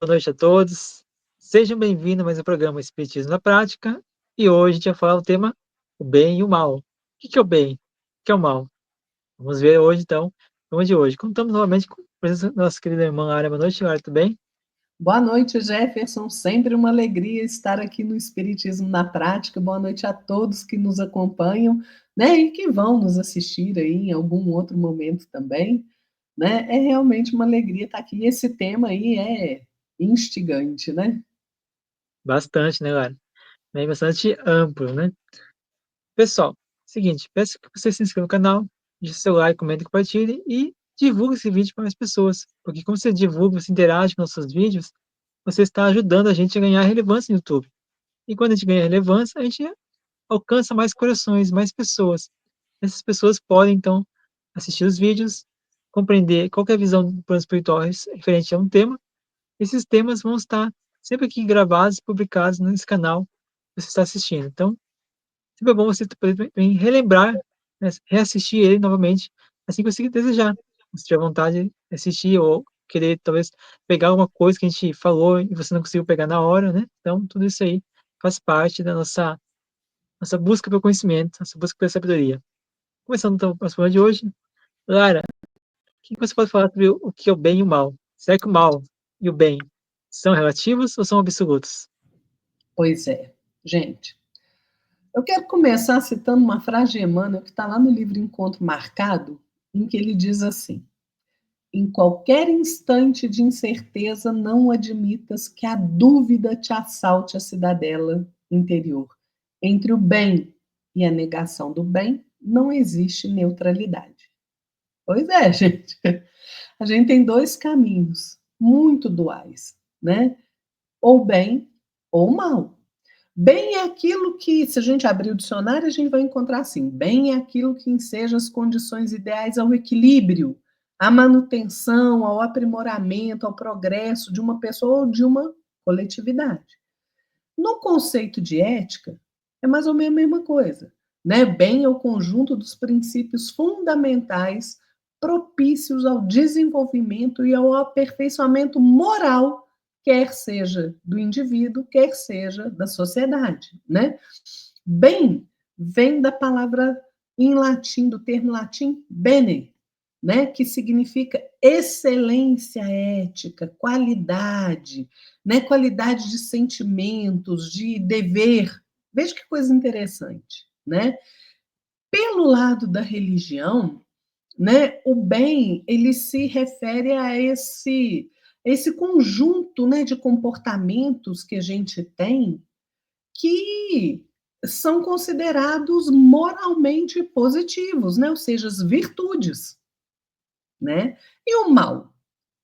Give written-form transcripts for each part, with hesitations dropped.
Boa noite a todos. Sejam bem-vindos a mais um programa Espiritismo na Prática. E hoje a gente vai falar o tema o bem e o mal. O que é o bem? O que é o mal? Vamos ver hoje, então, o tema de hoje. Contamos novamente com a presença da nossa querida irmã Lara. Boa noite, Lara, tudo bem? Boa noite, Jefferson. Sempre uma alegria estar aqui no Espiritismo na Prática. Boa noite a todos que nos acompanham, né, e que vão nos assistir aí em algum outro momento também, né? É realmente uma alegria estar aqui. Esse tema aí é instigante, né? Bastante, né, Lara? Bem, bastante amplo, né? Pessoal, seguinte, peço que você se inscreva no canal, deixe seu like, comente, compartilhe e divulgue esse vídeo para mais pessoas. Porque como você divulga, você interage com nossos vídeos, você está ajudando a gente a ganhar relevância no YouTube. E quando a gente ganha relevância, a gente alcança mais corações, mais pessoas. Essas pessoas podem, então, assistir os vídeos, compreender qual que é a visão do plano espiritual referente a um tema. Esses temas vão estar sempre aqui gravados e publicados nesse canal que você está assistindo. Então, sempre é bom você poder relembrar, né, reassistir ele novamente, assim que você desejar. Se tiver vontade de assistir ou querer, talvez, pegar alguma coisa que a gente falou e você não conseguiu pegar na hora, né? Então, tudo isso aí faz parte da nossa busca pelo conhecimento, nossa busca pela sabedoria. Começando então o nosso programa de hoje, Lara, o que você pode falar sobre o que é o bem e o mal? Será que o mal e o bem são relativos ou são absolutos? Pois é, gente. Eu quero começar citando uma frase de Emmanuel que está lá no livro Encontro Marcado, em que ele diz assim: em qualquer instante de incerteza, não admitas que a dúvida te assalte a cidadela interior. Entre o bem e a negação do bem, não existe neutralidade. Pois é, gente. A gente tem dois caminhos muito duais, né? Ou bem ou mal. Bem é aquilo que, se a gente abrir o dicionário, a gente vai encontrar assim: bem é aquilo que enseja as condições ideais ao equilíbrio, à manutenção, ao aprimoramento, ao progresso de uma pessoa ou de uma coletividade. No conceito de ética, é mais ou menos a mesma coisa. Né? Bem é o conjunto dos princípios fundamentais propícios ao desenvolvimento e ao aperfeiçoamento moral, quer seja do indivíduo, quer seja da sociedade. Né? Bem vem da palavra em latim, do termo latim bene, né, que significa excelência ética, qualidade, né, qualidade de sentimentos, de dever. Veja que coisa interessante, né? Pelo lado da religião, né, o bem ele se refere a esse conjunto, né, de comportamentos que a gente tem que são considerados moralmente positivos, né? Ou seja, as virtudes, né? E o mal?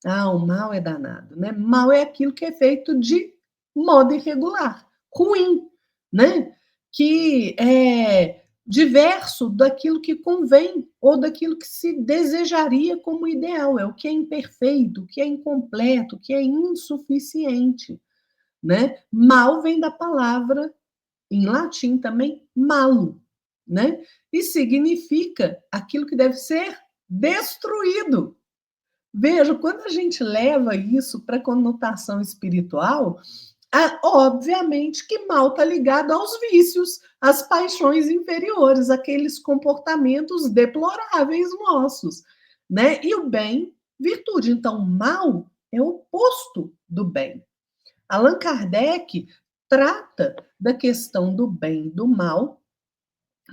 Ah, o mal é danado, né? Mal é aquilo que é feito de modo irregular, ruim, né? Que é diverso daquilo que convém ou daquilo que se desejaria como ideal, é o que é imperfeito, o que é incompleto, o que é insuficiente, né? Mal vem da palavra em latim também malo, né? E significa aquilo que deve ser destruído. Veja, quando a gente leva isso para a conotação espiritual, obviamente que mal está ligado aos vícios, às paixões inferiores, aqueles comportamentos deploráveis nossos, né? E o bem, virtude. Então, mal é o oposto do bem. Allan Kardec trata da questão do bem e do mal,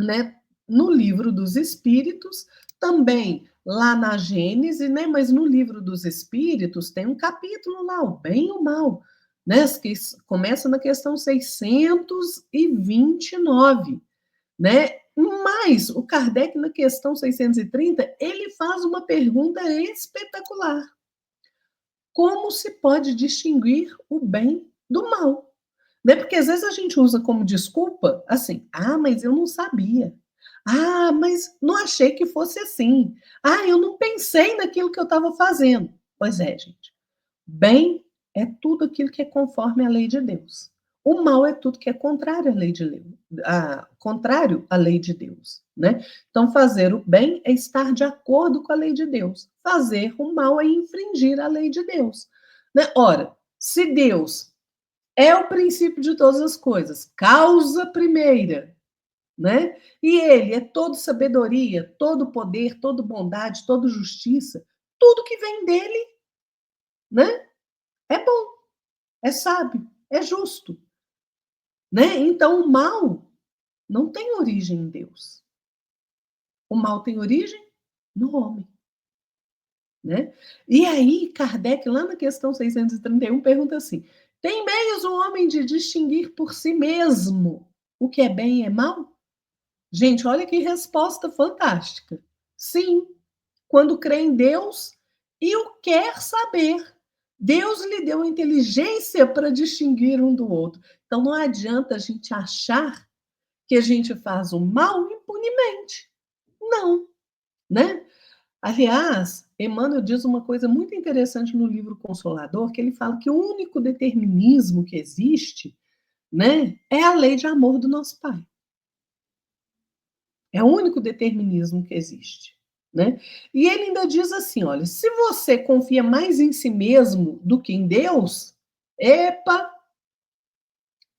né, no livro dos Espíritos, também lá na Gênese, né, mas no livro dos Espíritos tem um capítulo lá, o bem e o mal, né, que começa na questão 629, né? Mas o Kardec, na questão 630, ele faz uma pergunta espetacular. Como se pode distinguir o bem do mal? Né? Porque às vezes a gente usa como desculpa assim: ah, mas eu não sabia. Ah, mas não achei que fosse assim. Ah, eu não pensei naquilo que eu estava fazendo. Pois é, gente. Bem é tudo aquilo que é conforme a lei de Deus. O mal é tudo que é contrário à lei de Deus, contrário à lei de Deus, né? Então, fazer o bem é estar de acordo com a lei de Deus. Fazer o mal é infringir a lei de Deus, né? Ora, Se Deus é o princípio de todas as coisas, causa primeira, né? E ele é todo sabedoria, todo poder, todo bondade, todo justiça, tudo que vem dele, né? É bom, é sábio, é justo, né? Então o mal não tem origem em Deus. O mal tem origem no homem, né? E aí Kardec, lá na questão 631, pergunta assim: tem meios o homem de distinguir por si mesmo o que é bem e é mal? Gente, olha que resposta fantástica. Sim, quando crê em Deus e o quer saber. Deus lhe deu inteligência para distinguir um do outro. Então não adianta a gente achar que a gente faz o mal impunemente. Não, né? Aliás, Emmanuel diz uma coisa muito interessante no livro Consolador, que ele fala que o único determinismo que existe, né, é a lei de amor do nosso Pai. É o único determinismo que existe, né? E ele ainda diz assim, olha, se você confia mais em si mesmo do que em Deus, epa,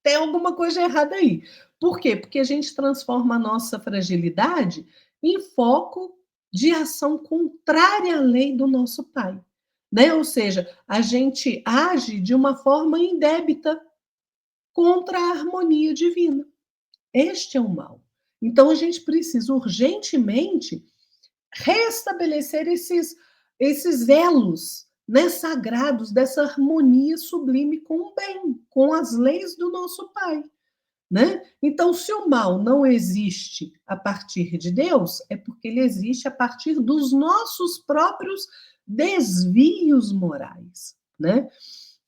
tem alguma coisa errada aí. Por quê? Porque a gente transforma a nossa fragilidade em foco de ação contrária à lei do nosso Pai, né? Ou seja, a gente age de uma forma indébita contra a harmonia divina. Este é o mal. Então a gente precisa urgentemente restabelecer esses elos, né, sagrados dessa harmonia sublime com o bem, com as leis do nosso Pai. Né? Então, se o mal não existe a partir de Deus, é porque ele existe a partir dos nossos próprios desvios morais. Né?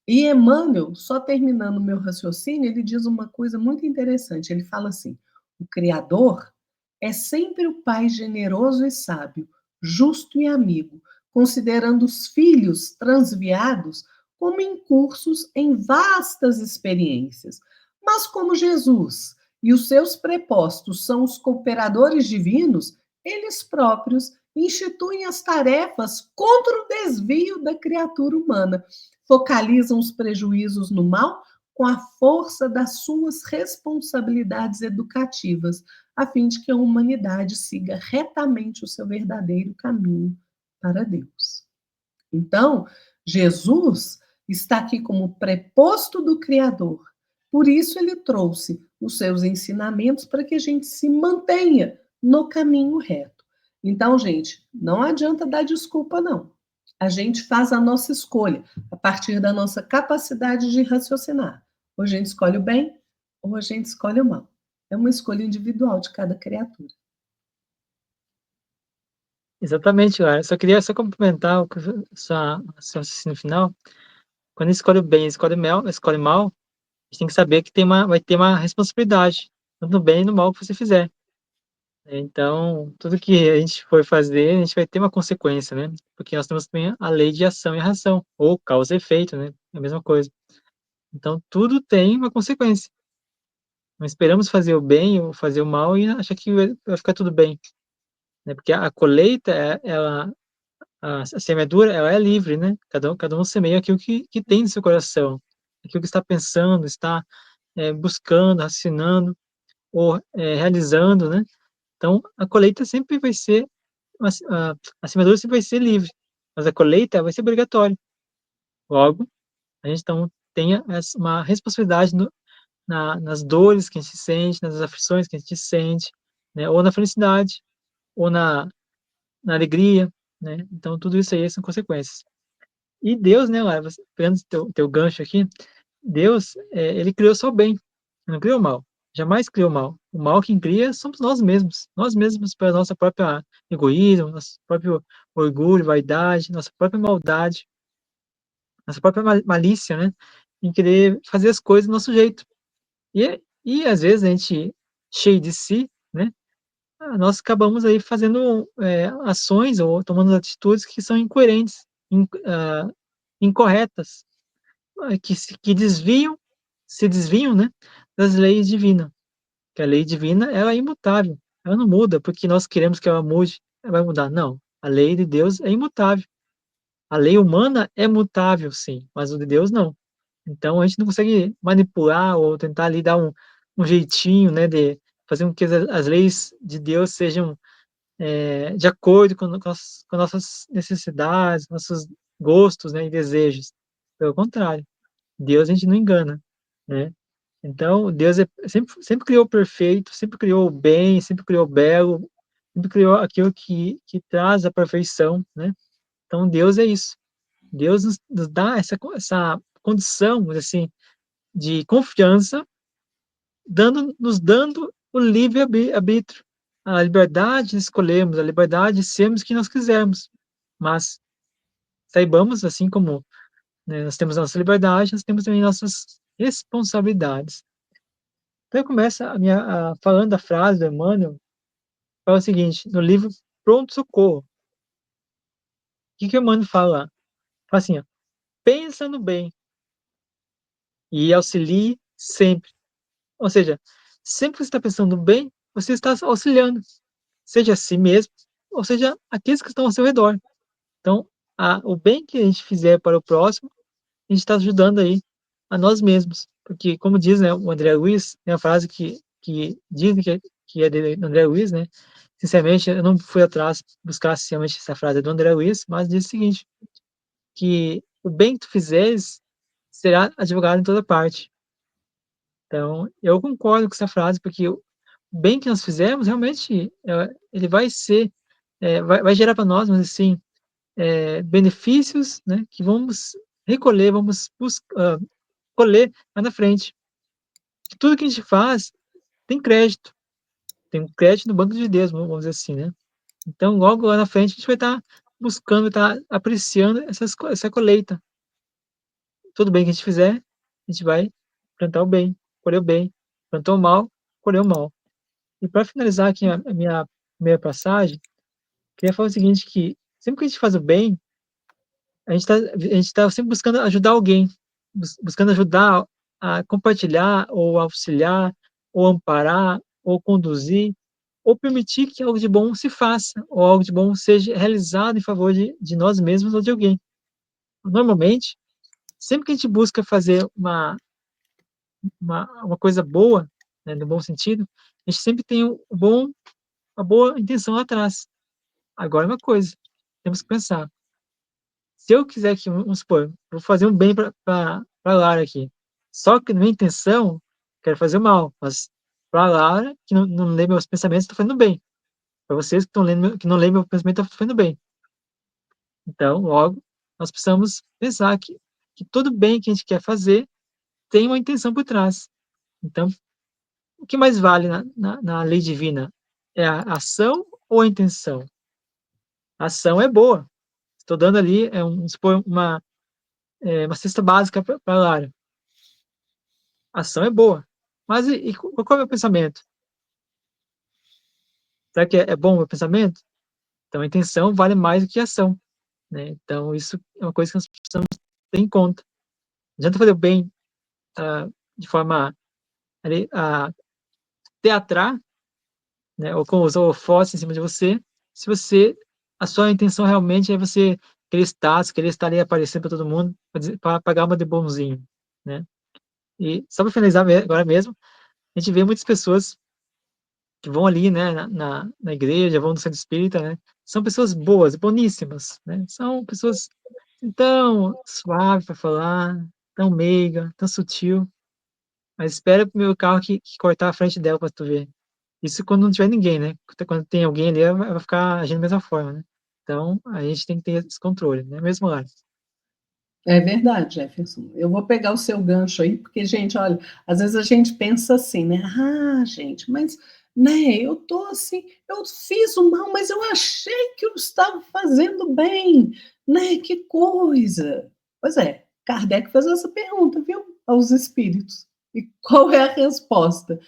E Emmanuel, só terminando o meu raciocínio, ele diz uma coisa muito interessante. Ele fala assim: o Criador é sempre o Pai generoso e sábio, justo e amigo, considerando os filhos transviados como incursos em vastas experiências. Mas como Jesus e os seus prepostos são os cooperadores divinos, eles próprios instituem as tarefas contra o desvio da criatura humana, focalizam os prejuízos no mal com a força das suas responsabilidades educativas, a fim de que a humanidade siga retamente o seu verdadeiro caminho para Deus. Então, Jesus está aqui como preposto do Criador. Por isso, ele trouxe os seus ensinamentos para que a gente se mantenha no caminho reto. Então, gente, não adianta dar desculpa, não. A gente faz a nossa escolha a partir da nossa capacidade de raciocinar. Ou a gente escolhe o bem, ou a gente escolhe o mal. É uma escolha individual de cada criatura. Exatamente, Lara. Só queria só complementar o que seu raciocínio final. Quando escolhe o bem, escolhe mal, a gente tem que saber que vai ter uma responsabilidade, tanto no bem e no mal que você fizer. Então, tudo que a gente for fazer, a gente vai ter uma consequência, né? Porque nós temos também a lei de ação e reação, ou causa e efeito, né? É a mesma coisa. Então, tudo tem uma consequência. Não esperamos fazer o bem ou fazer o mal e achar que vai ficar tudo bem, né? Porque a colheita, a semeadura, ela é livre, né? Cada um semeia aquilo que tem no seu coração, aquilo que está pensando, está buscando, raciocinando ou realizando, né? Então, a colheita sempre vai ser, a semeadura sempre vai ser livre, mas a colheita vai ser obrigatória. Logo, a gente então tenha uma responsabilidade nas dores que a gente sente, nas aflições que a gente sente, né? Ou na felicidade, ou na alegria, né? Então, tudo isso aí são consequências. E Deus, né, Lara, pegando teu gancho aqui, Deus, ele criou só o bem, não criou o mal. Jamais criou o mal. O mal quem cria somos nós mesmos. Nós mesmos, pela nossa própria egoísmo, nosso próprio orgulho, vaidade, nossa própria maldade, nossa própria malícia, né? Em querer fazer as coisas do nosso jeito. E às vezes a gente, cheio de si, né? Nós acabamos aí fazendo ações ou tomando atitudes que são incoerentes, incorretas, que se desviam, né, das leis divinas. Que a lei divina, ela é imutável, ela não muda porque nós queremos que ela mude, ela vai mudar. Não, a lei de Deus é imutável. A lei humana é mutável, sim, mas o de Deus não. Então a gente não consegue manipular ou tentar ali dar um jeitinho, né, de fazer com que as leis de Deus sejam, de acordo com nossas necessidades, nossos gostos, né, e desejos. Pelo contrário, Deus a gente não engana, né. Então Deus sempre criou o perfeito, sempre criou o bem, sempre criou o belo, sempre criou aquilo que traz a perfeição, né. Então Deus é isso. Deus nos dá essa condição, vamos dizer assim, de confiança, nos dando o livre arbítrio, a liberdade de escolhermos, a liberdade de sermos quem nós quisermos. Mas saibamos, assim como, né, nós temos a nossa liberdade, nós temos também nossas responsabilidades. Então eu começo falando a frase do Emmanuel, fala o seguinte, no livro Pronto Socorro, o que o Emmanuel fala lá? Fala assim, ó: "Pensa no bem e auxilie sempre". Ou seja, sempre que você está pensando no bem, você está auxiliando, seja a si mesmo, ou seja, aqueles que estão ao seu redor. Então, o bem que a gente fizer para o próximo, a gente está ajudando aí a nós mesmos. Porque, como diz, né, o André Luiz, tem a frase que dizem que é do André Luiz, né? Sinceramente, eu não fui atrás buscar se realmente essa frase é do André Luiz, mas diz o seguinte, que o bem que tu fizeres será advogado em toda parte. Então, eu concordo com essa frase, porque o bem que nós fizermos, realmente, ele vai ser, vai gerar para nós, mas assim, benefícios, né, que vamos recolher, colher lá na frente. Tudo que a gente faz tem crédito, tem um crédito no banco de Deus, vamos dizer assim, né. Então, logo lá na frente, a gente vai estar buscando, estar apreciando essa colheita. Tudo bem que a gente fizer, a gente vai plantar o bem, colher o bem, plantou o mal, colher o mal. E para finalizar aqui a minha primeira passagem, queria falar o seguinte, que sempre que a gente faz o bem, a gente tá sempre buscando ajudar alguém, buscando ajudar a compartilhar, ou auxiliar, ou amparar, ou conduzir, ou permitir que algo de bom se faça, ou algo de bom seja realizado em favor de nós mesmos ou de alguém. Normalmente, sempre que a gente busca fazer uma coisa boa, né, no bom sentido, a gente sempre tem uma boa intenção lá atrás. Agora uma coisa, temos que pensar, se eu quiser que, vamos supor, vou fazer um bem pra Lara aqui, só que na minha intenção, quero fazer o mal, mas pra Lara, que não lê meus pensamentos, estou fazendo bem. Para vocês que estão lendo que não lê meu pensamento, estou fazendo bem. Então, logo, nós precisamos pensar que todo bem que a gente quer fazer tem uma intenção por trás. Então, o que mais vale na lei divina? É a ação ou a intenção? A ação é boa. Estou dando ali, vamos supor, uma cesta básica para a Lara. A ação é boa. Mas qual é o meu pensamento? Será que é bom o meu pensamento? Então, a intenção vale mais do que a ação, né? Então, isso é uma coisa que nós precisamos ter em conta. Não adianta fazer o bem, de forma ali, teatral, né, ou com os holofotes em cima de você, se a sua intenção realmente é você querer status, querer estar ali aparecendo para todo mundo, para pagar uma de bonzinho, né? E só para finalizar agora mesmo, a gente vê muitas pessoas que vão ali, né, na igreja, vão no centro espírita, né, são pessoas boas, boníssimas, né, são pessoas tão suave para falar, tão meiga, tão sutil, mas espera o meu carro que cortar a frente dela para tu ver. Isso quando não tiver ninguém, né, quando tem alguém ali, ela vai ficar agindo da mesma forma, né. Então, a gente tem que ter esse controle, né, mesmo lá. É verdade, Jefferson. Eu vou pegar o seu gancho aí, porque, gente, olha, às vezes a gente pensa assim, né? Ah, gente, mas, né, eu tô assim, eu fiz o mal, mas eu achei que eu estava fazendo bem, né? Que coisa. Pois é, Kardec fez essa pergunta, viu, aos espíritos. E qual é a resposta?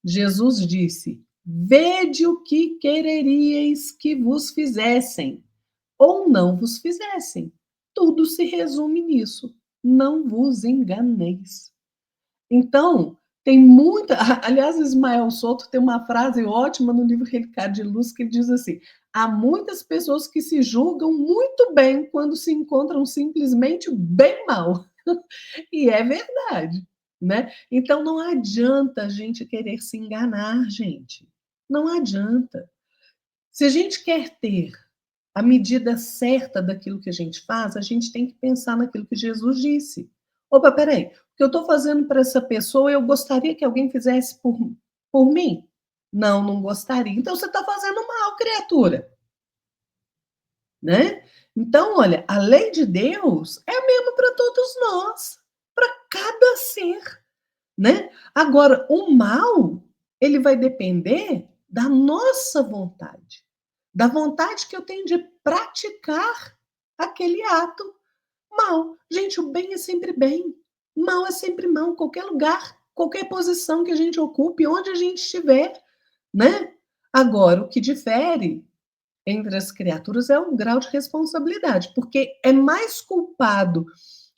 Jesus disse: Vede o que quereríeis que vos fizessem ou não vos fizessem. Tudo se resume nisso. Não vos enganeis. Então, tem muita. Aliás, Ismael Souto tem uma frase ótima no livro Relicário de Luz que ele diz assim: há muitas pessoas que se julgam muito bem quando se encontram simplesmente bem mal. E é verdade, né? Então não adianta a gente querer se enganar, gente. Não adianta. Se a gente quer ter a medida certa daquilo que a gente faz, a gente tem que pensar naquilo que Jesus disse. Opa, peraí, o que eu estou fazendo para essa pessoa, eu gostaria que alguém fizesse por mim? Não, não gostaria. Então você está fazendo mal, criatura, né? Então, olha, a lei de Deus é a mesma para todos nós, para cada ser, né? Agora, o mal, ele vai depender da nossa vontade, da vontade que eu tenho de praticar aquele ato mal. Gente, o bem é sempre bem, mal é sempre mal, qualquer lugar, qualquer posição que a gente ocupe, onde a gente estiver, né? Agora, o que difere entre as criaturas é o grau de responsabilidade, porque é mais culpado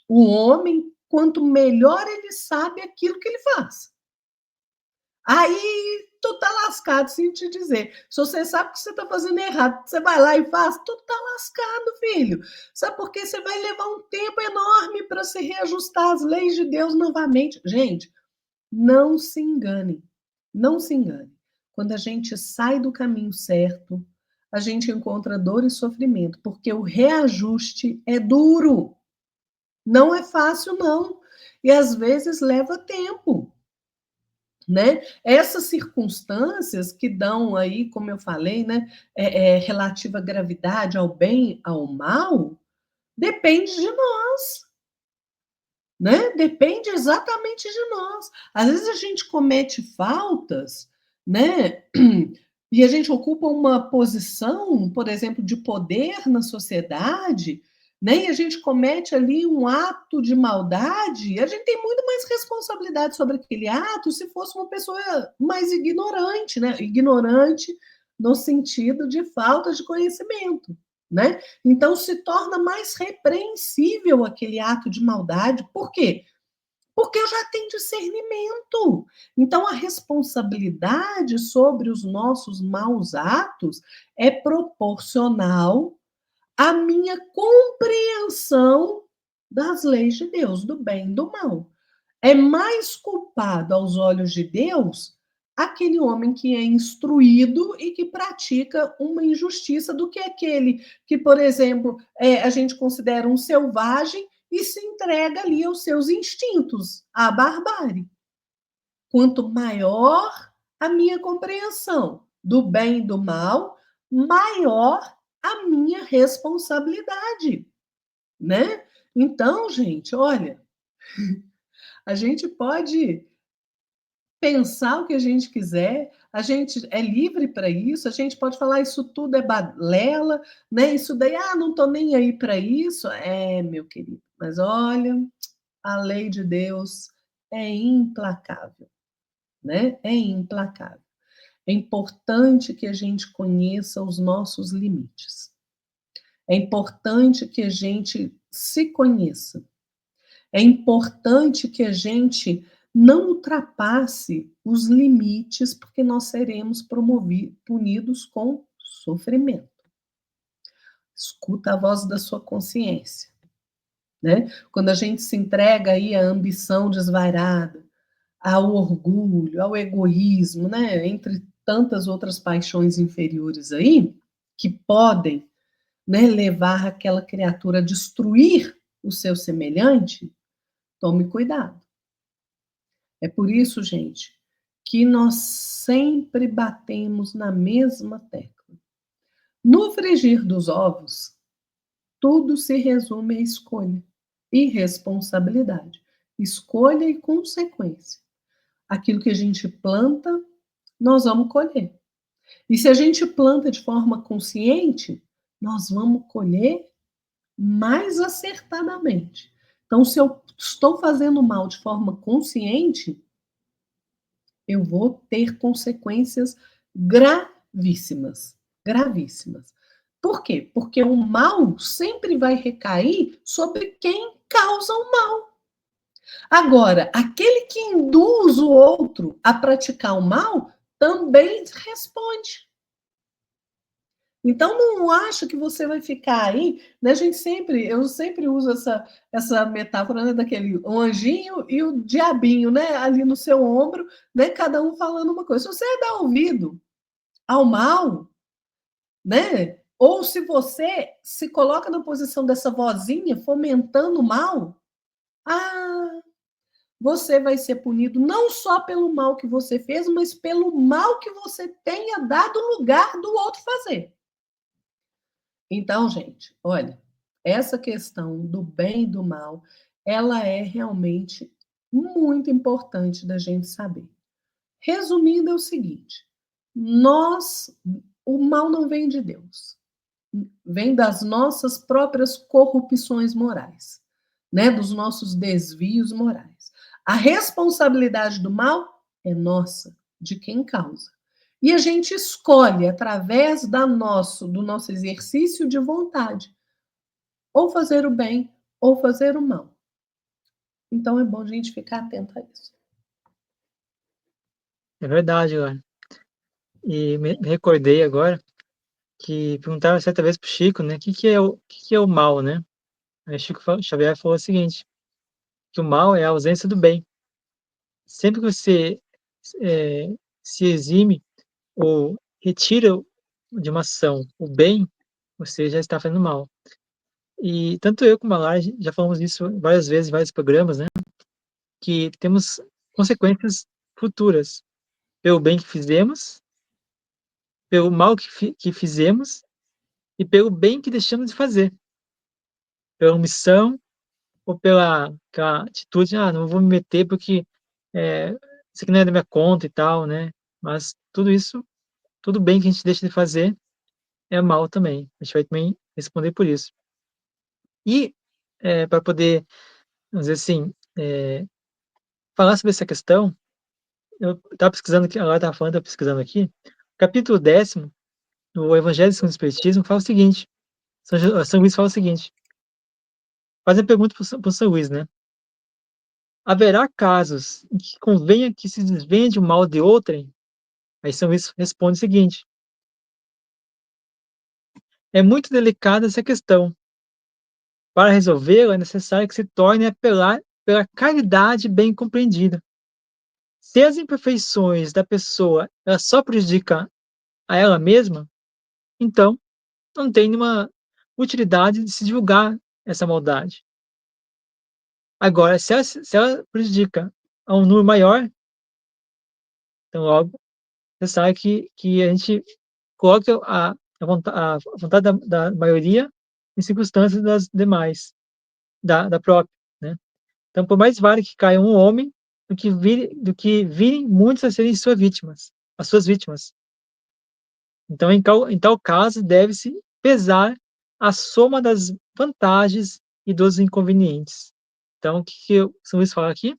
o homem quanto melhor ele sabe aquilo que ele faz. Aí tu tá lascado, sem te dizer. Se você sabe que você tá fazendo errado, você vai lá e faz, tu tá lascado, filho. Sabe por quê? Você vai levar um tempo enorme para se reajustar às leis de Deus novamente. Gente, não se enganem. Não se engane. Quando a gente sai do caminho certo, a gente encontra dor e sofrimento, porque o reajuste é duro. Não é fácil, não. E às vezes leva tempo, né? Essas circunstâncias que dão aí, como eu falei, né, relativa gravidade ao bem, ao mal, depende de nós, né? Depende exatamente de nós. Às vezes a gente comete faltas, né? E a gente ocupa uma posição, por exemplo, de poder na sociedade, né? E a gente comete ali um ato de maldade, a gente tem muito mais responsabilidade sobre aquele ato se fosse uma pessoa mais ignorante, né? Ignorante no sentido de falta de conhecimento, né? Então se torna mais repreensível aquele ato de maldade. Por quê? Porque eu já tenho discernimento. Então a responsabilidade sobre os nossos maus atos é proporcional à minha compreensão das leis de Deus, do bem e do mal. É mais culpado aos olhos de Deus aquele homem que é instruído e que pratica uma injustiça do que aquele que, por exemplo, a gente considera um selvagem e se entrega ali aos seus instintos, à barbárie. Quanto maior a minha compreensão do bem e do mal, maior a minha responsabilidade, né? Então, gente, olha, a gente pode pensar o que a gente quiser, a gente é livre para isso, a gente pode falar isso tudo é balela, né? Isso daí, não estou nem aí para isso. Meu querido, mas olha, a lei de Deus é implacável, né? É implacável. É importante que a gente conheça os nossos limites. É importante que a gente se conheça. É importante que a gente não ultrapasse os limites, porque nós seremos punidos com sofrimento. Escuta a voz da sua consciência, né? Quando a gente se entrega aí à ambição desvairada, ao orgulho, ao egoísmo, né? Entre tantas outras paixões inferiores aí, que podem, né, levar aquela criatura a destruir o seu semelhante, tome cuidado. É por isso, gente, que nós sempre batemos na mesma tecla. No frigir dos ovos, tudo se resume à escolha e responsabilidade. Escolha e consequência. Aquilo que a gente planta, nós vamos colher. E se a gente planta de forma consciente, nós vamos colher mais acertadamente. Então, se eu estou fazendo mal de forma consciente, eu vou ter consequências gravíssimas. Gravíssimas. Por quê? Porque o mal sempre vai recair sobre quem causa o mal. Agora, aquele que induz o outro a praticar o mal também responde. Então não acha que você vai ficar aí, né, eu sempre uso essa metáfora, né, daquele o anjinho e o diabinho, né, ali no seu ombro, né, cada um falando uma coisa. Se você dá ouvido ao mal, né, ou se você se coloca na posição dessa vozinha fomentando o mal, ah, você vai ser punido não só pelo mal que você fez, mas pelo mal que você tenha dado lugar do outro fazer. Então, gente, olha, essa questão do bem e do mal, ela é realmente muito importante da gente saber. Resumindo, é o seguinte: nós, o mal não vem de Deus, vem das nossas próprias corrupções morais, né? Dos nossos desvios morais. A responsabilidade do mal é nossa, de quem causa. E a gente escolhe, através do nosso exercício de vontade, ou fazer o bem ou fazer o mal. Então é bom a gente ficar atento a isso. É verdade, Luana. E me recordei agora que perguntaram certa vez para o Chico, né, o que é o mal, né? Aí Xavier falou o seguinte, que o mal é a ausência do bem. Sempre que você eh, se exime ou retira de uma ação o bem, você já está fazendo mal. E tanto eu como a Lara já falamos isso várias vezes em vários programas, né, que temos consequências futuras pelo bem que fizemos, pelo mal que fizemos e pelo bem que deixamos de fazer, pela omissão ou pela aquela atitude: "Ah, não vou me meter porque, eh, isso aqui não é da minha conta e tal", né. Mas tudo isso, tudo bem que a gente deixa de fazer é mal também. A gente vai também responder por isso. E, pra poder, vamos dizer assim, falar sobre essa questão, eu estava pesquisando aqui, agora estava falando, estava pesquisando aqui, capítulo 10º do Evangelho segundo o Espiritismo fala o seguinte, São Luís fala o seguinte, faz a pergunta para o São Luís, né: "Haverá casos em que convenha que se desvende o mal de outrem?" Aí São Luís responde o seguinte: "É muito delicada essa questão. Para resolvê-la é necessário que se torne a apelar pela caridade bem compreendida. Se as imperfeições da pessoa ela só prejudica a ela mesma, então não tem nenhuma utilidade de se divulgar essa maldade. Agora, se ela prejudica a um número maior, então logo é necessário que a gente coloque a vontade da maioria em circunstâncias das demais, da própria, né. Então, por mais vale que caia um homem, do que virem muitos a serem as suas vítimas. Então, em tal caso, deve-se pesar a soma das vantagens e dos inconvenientes. Então, o que o São Luís fala aqui?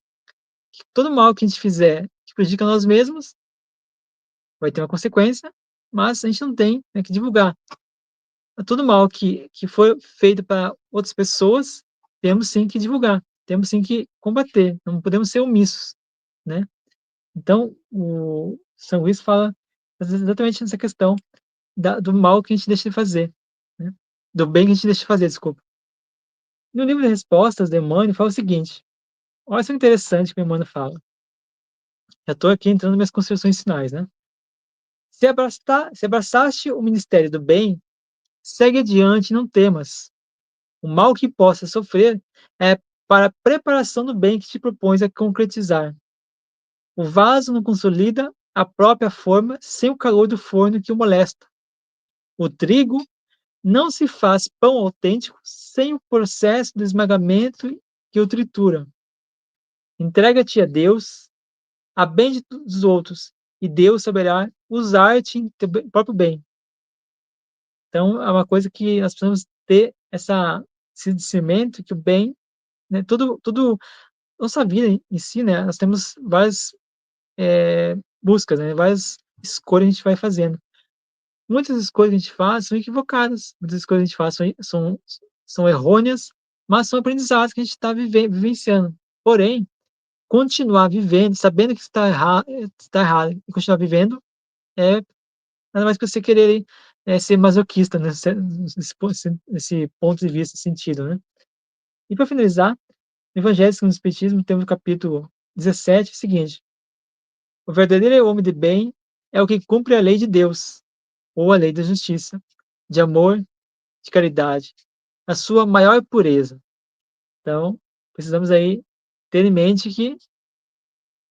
Que todo mal que a gente fizer que prejudica nós mesmos, vai ter uma consequência, mas a gente não tem, né, que divulgar. Todo mal que for feito para outras pessoas, temos sim que divulgar, temos sim que combater, não podemos ser omissos, né. Então, o São Luís fala exatamente nessa questão do mal que a gente deixa de fazer, né, do bem que a gente deixa de fazer, desculpa. No livro de respostas de Emmanuel fala o seguinte, olha só interessante que o Emmanuel fala, já estou aqui entrando nas minhas considerações finais, né. Se abraçaste o ministério do bem, segue adiante, não temas. O mal que possa sofrer é para a preparação do bem que te propões a concretizar. O vaso não consolida a própria forma sem o calor do forno que o molesta. O trigo não se faz pão autêntico sem o processo do esmagamento que o tritura. Entrega-te a Deus, a bem dos outros, e Deus saberá usar-te em teu próprio bem. Então, é uma coisa que nós precisamos ter esse discernimento que o bem, né, tudo nossa vida em si, né, nós temos várias, buscas, né, várias escolhas que a gente vai fazendo. Muitas escolhas que a gente faz são equivocadas, muitas escolhas que a gente faz são errôneas, mas são aprendizados que a gente está vivenciando. Porém, continuar vivendo, sabendo que está errado e continuar vivendo, é nada mais que você querer ser masoquista nesse ponto de vista, sentido, né. E para finalizar, no Evangelho segundo o Espiritismo, temos o capítulo 17, o seguinte: "O verdadeiro homem de bem é o que cumpre a lei de Deus, ou a lei da justiça, de amor, de caridade, a sua maior pureza". Então, precisamos aí ter em mente que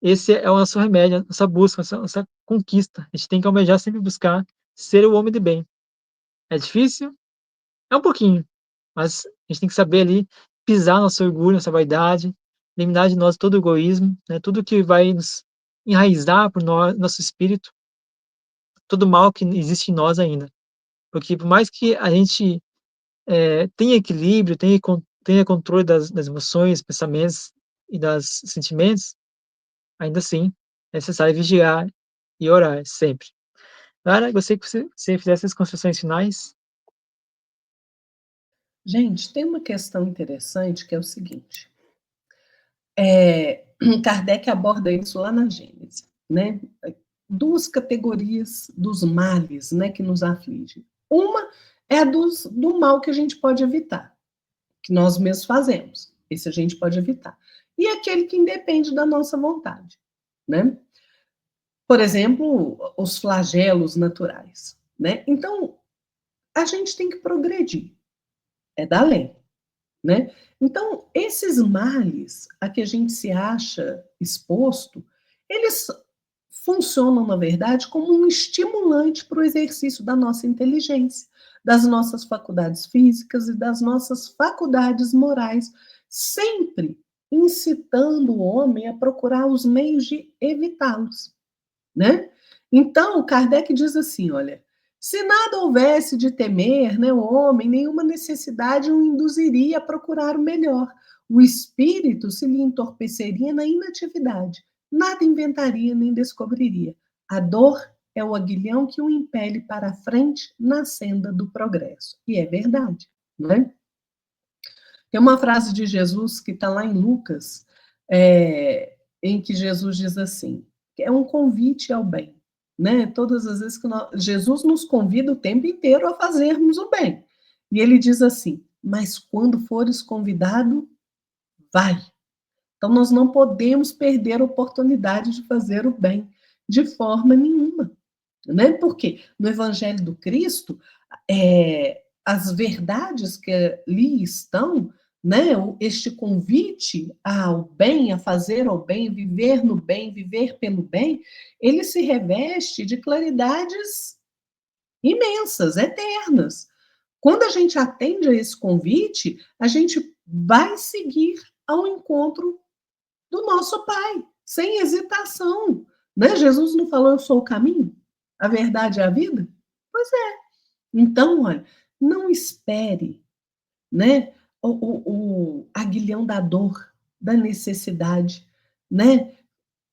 esse é o nosso remédio, a nossa busca, a nossa conquista. A gente tem que almejar sempre buscar ser o homem de bem. É difícil? É um pouquinho, mas a gente tem que saber ali pisar nosso orgulho, nossa vaidade, eliminar de nós todo o egoísmo, né, tudo que vai nos enraizar para o nosso espírito, todo mal que existe em nós ainda. Porque por mais que a gente, tenha equilíbrio, tenha controle das emoções, pensamentos e das sentimentos, ainda assim é necessário vigiar e orar sempre. Clara, gostaria que você fizesse as considerações finais. Gente, tem uma questão interessante que é o seguinte, Kardec aborda isso lá na Gênese, né? Duas categorias dos males, né, que nos afligem. Uma é a do mal que a gente pode evitar, que nós mesmos fazemos. Esse a gente pode evitar. E aquele que independe da nossa vontade, né? Por exemplo, os flagelos naturais, né? Então, a gente tem que progredir, é da lei, né? Então, esses males a que a gente se acha exposto, eles funcionam, na verdade, como um estimulante para o exercício da nossa inteligência, das nossas faculdades físicas e das nossas faculdades morais, sempre incitando o homem a procurar os meios de evitá-los, né? Então, Kardec diz assim, olha, se nada houvesse de temer, né, o homem, nenhuma necessidade o induziria a procurar o melhor. O espírito se lhe entorpeceria na inatividade, nada inventaria nem descobriria. A dor é o aguilhão que o impele para a frente na senda do progresso. E é verdade, né? Tem uma frase de Jesus que está lá em Lucas, em que Jesus diz assim, é um convite ao bem, né? Todas as vezes que Jesus nos convida o tempo inteiro a fazermos o bem. E ele diz assim, mas quando fores convidado, vai. Então nós não podemos perder a oportunidade de fazer o bem de forma nenhuma, né? Porque no Evangelho do Cristo, as verdades que ali estão, né? Este convite ao bem, a fazer o bem, viver pelo bem, ele se reveste de claridades imensas, eternas. Quando a gente atende a esse convite, a gente vai seguir ao encontro do nosso Pai, sem hesitação. Né? Jesus não falou, eu sou o caminho, a verdade e a vida? Pois é. Então, olha, não espere, né, o aguilhão da dor, da necessidade, né?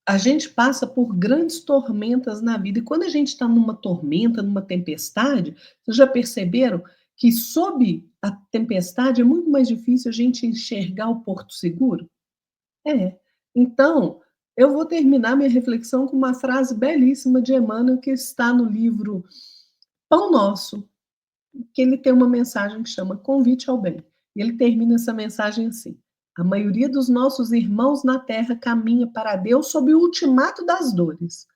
A gente passa por grandes tormentas na vida, e quando a gente está numa tormenta, numa tempestade, vocês já perceberam que sob a tempestade é muito mais difícil a gente enxergar o porto seguro? É. Então, eu vou terminar minha reflexão com uma frase belíssima de Emmanuel, que está no livro Pão Nosso, que ele tem uma mensagem que chama Convite ao Bem. E ele termina essa mensagem assim: a maioria dos nossos irmãos na terra caminha para Deus sob o ultimato das dores,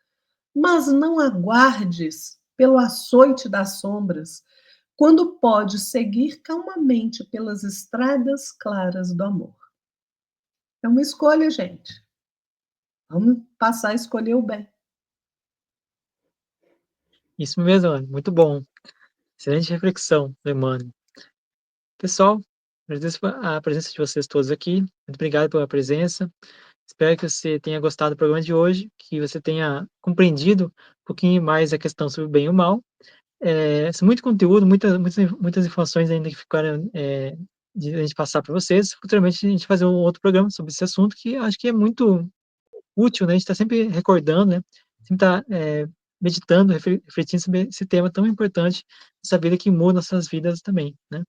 mas não aguardes pelo açoite das sombras, quando pode seguir calmamente pelas estradas claras do amor. É uma escolha, gente. Vamos passar a escolher o bem. Isso mesmo, Ana, muito bom. Excelente reflexão do Emmanuel. Pessoal, agradeço a presença de vocês todos aqui. Muito obrigado pela presença. Espero que você tenha gostado do programa de hoje, que você tenha compreendido um pouquinho mais a questão sobre o bem e o mal. São muito conteúdo, muitas informações ainda que ficaram, de a gente passar para vocês. Futuramente a gente fazer um outro programa sobre esse assunto que eu acho que é muito útil, né, a gente está sempre recordando, né, sempre tá, meditando, refletindo sobre esse tema tão importante, essa vida que muda nossas vidas também, né.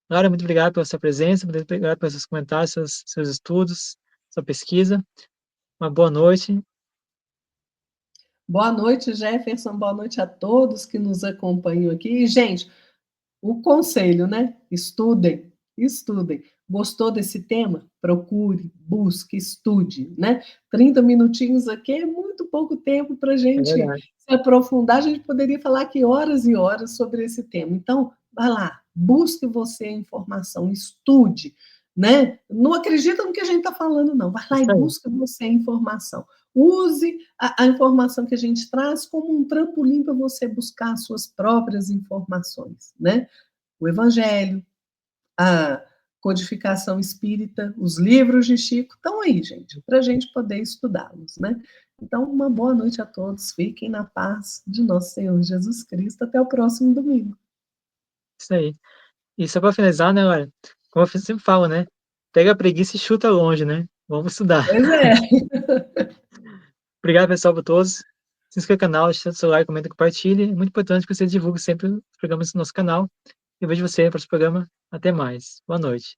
Clara, muito obrigado pela sua presença, muito obrigado pelos seus comentários, seus estudos, sua pesquisa. Uma boa noite. Boa noite, Jefferson. Boa noite a todos que nos acompanham aqui. E, gente, o conselho, né? Estudem, estudem. Gostou desse tema? Procure, busque, estude, né? 30 minutinhos aqui é muito pouco tempo para a É gente verdade. se aprofundar. A gente poderia falar aqui horas e horas sobre esse tema. Então, vá lá, busque você a informação, estude, né? Não acredita no que a gente está falando, não. Vai lá e Isso aí. busque você a informação. Use a informação que a gente traz como um trampolim para você buscar as suas próprias informações, né? O Evangelho, a codificação espírita, os livros de Chico, estão aí, gente, para a gente poder estudá-los, né? Então, uma boa noite a todos, fiquem na paz de nosso Senhor Jesus Cristo, até o próximo domingo. Isso aí. E só para finalizar, né, olha, como eu sempre falo, né, pega a preguiça e chuta longe, né, vamos estudar. Pois é. Obrigado, pessoal, por todos. Se inscreva no canal, deixa seu like, comenta, compartilhe. É muito importante que você divulgue sempre os programas do nosso canal. Eu vejo você no próximo programa. Até mais. Boa noite.